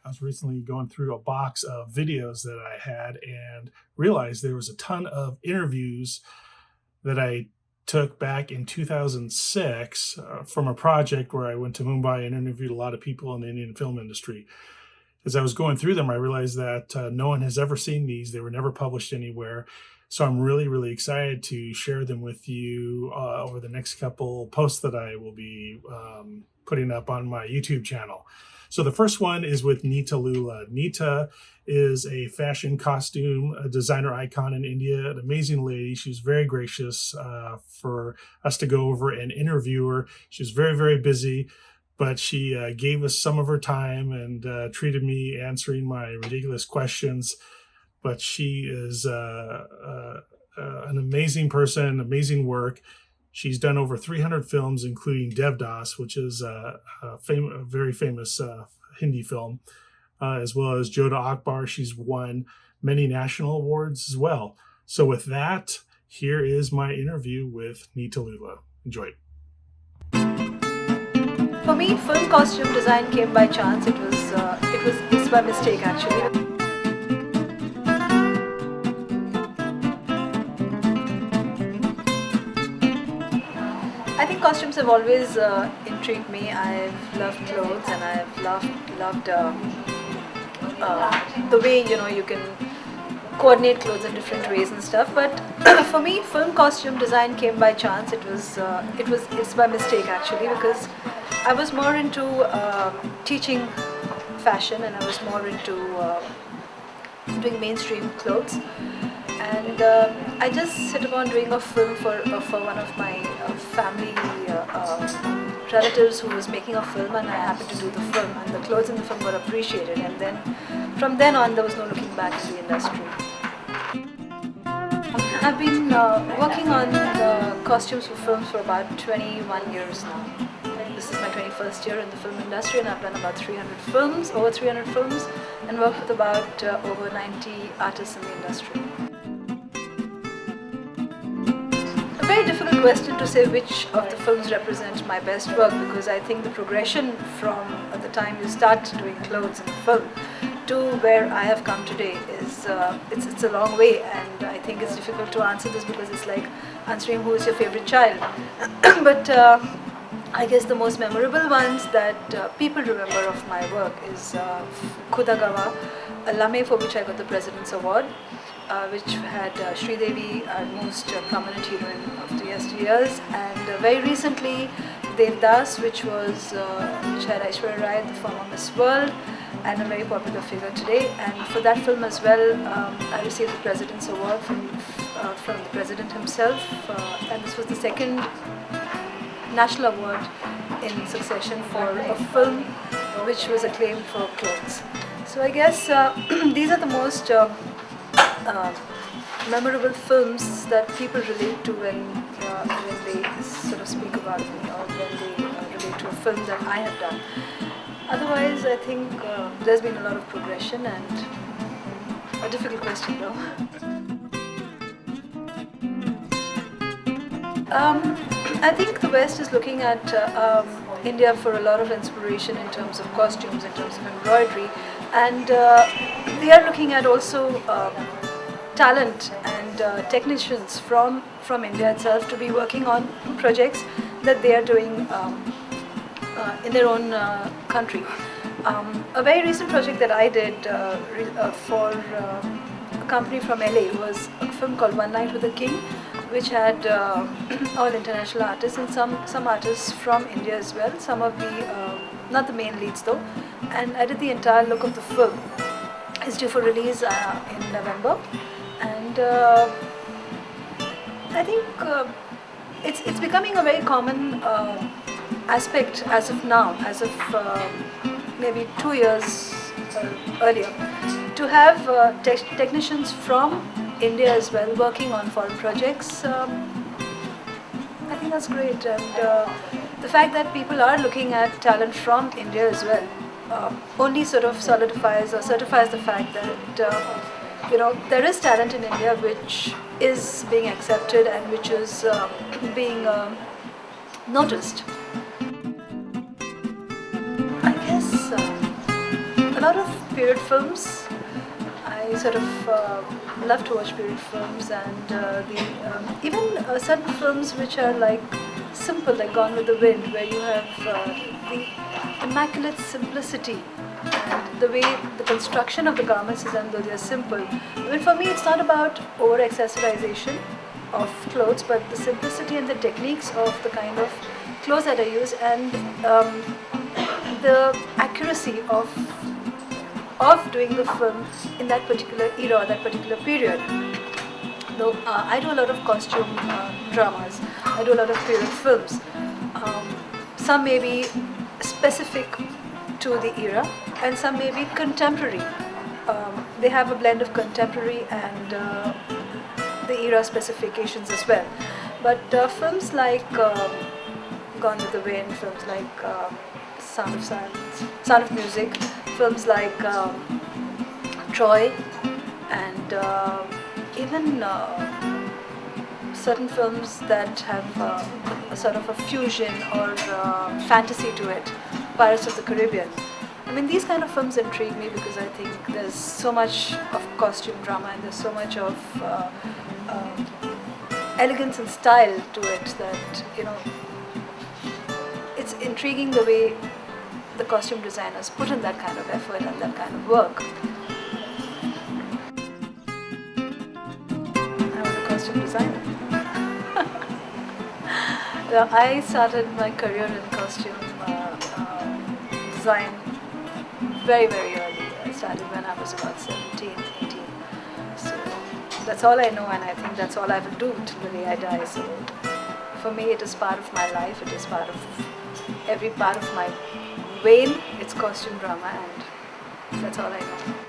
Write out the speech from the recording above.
was recently going through a box of videos that I had and realized there was a ton of interviews that I took back in 2006 from a project where I went to Mumbai and interviewed a lot of people in the Indian film industry. As I was going through them, I realized that no one has ever seen these. They were never published anywhere. So I'm really, really excited to share them with you over the next couple posts that I will be putting up on my YouTube channel. So the first one is with Neeta Lulla. Neeta is a fashion costume designer icon in India, an amazing lady. She was very gracious for us to go over and interview her. She was very, very busy, but she gave us some of her time and treated me answering my ridiculous questions. But she is an amazing person, amazing work. She's done over 300 films, including Devdas, which is a very famous Hindi film, as well as Jodhaa, Akbar. She's won many national awards as well. So with that, here is my interview with Neeta Lulla. Enjoy. For me, film costume design came by chance. It's by mistake actually. I think costumes have always intrigued me. I've loved clothes and I've loved the way you can coordinate clothes in different ways and stuff. But for me, film costume design came by chance. It's by mistake actually, because I was more into teaching fashion and I was more into doing mainstream clothes. And I just set upon doing a film for one of my family relatives who was making a film, and I happened to do the film, and the clothes in the film were appreciated, and then from then on there was no looking back in the industry. I've been working on the costumes for films for about 21 years now. This is my 21st year in the film industry, and I've done about over 300 films, and worked with about over 90 artists in the industry. A very difficult question to say which of the films represent my best work, because I think the progression from the time you start doing clothes in a film to where I have come today is it's a long way, and I think it's difficult to answer this because it's like answering who is your favorite child. But I guess the most memorable ones that people remember of my work is Khuda Gawa, Lame, for which I got the President's Award, which had Sridevi, our most prominent heroine of the yesteryears, and very recently Devdas, which had Aishwarya Rai, the former Miss World, and a very popular figure today. And for that film as well, I received the President's Award from the President himself, and this was the second national award in succession for a film which was acclaimed for clothes. So I guess these are the most memorable films that people relate to when they sort of speak about me, or when they relate to a film that I have done. Otherwise, I think there's been a lot of progression, and a difficult question though. I think the West is looking at India for a lot of inspiration in terms of costumes, in terms of embroidery, and they are looking at also talent and technicians from India itself to be working on projects that they are doing in their own country. A very recent project that I did for a company from LA was a film called One Night with the King, which had all international artists and some artists from India as well. Some of the, not the main leads though, and I did the entire look of the film. It's due for release in November, and I think it's becoming a very common aspect as of now, as of maybe 2 years earlier, to have technicians from India as well working on foreign projects. I think that's great, and the fact that people are looking at talent from India as well only sort of solidifies or certifies the fact that there is talent in India which is being accepted and which is being noticed. I guess a lot of period films. I sort of love to watch period films, and even certain films which are like simple, like Gone with the Wind, where you have the immaculate simplicity and the way the construction of the garments is done, though they are simple. I mean, for me, it's not about over accessorization of clothes, but the simplicity and the techniques of the kind of clothes that I use, and the accuracy of doing the film in that particular era or that particular period. Though I do a lot of costume dramas, I do a lot of period films. Some may be specific to the era, and some may be contemporary. They have a blend of contemporary and the era specifications as well. But films like Gone with the Wind, films like Sound of Silence, Sound of Music, films like Troy, and even certain films that have a sort of a fusion or fantasy to it, Pirates of the Caribbean. I mean, these kind of films intrigue me because I think there's so much of costume drama and there's so much of elegance and style to it that, you know, it's intriguing the way the costume designers put in that kind of effort and that kind of work. I was a costume designer. I started my career in costume design very, very early. I started when I was about 17, 18. So that's all I know, and I think that's all I will do till the day I die. So for me, it is part of my life. It is part of every part of my vein. It's costume drama, and that's all I know.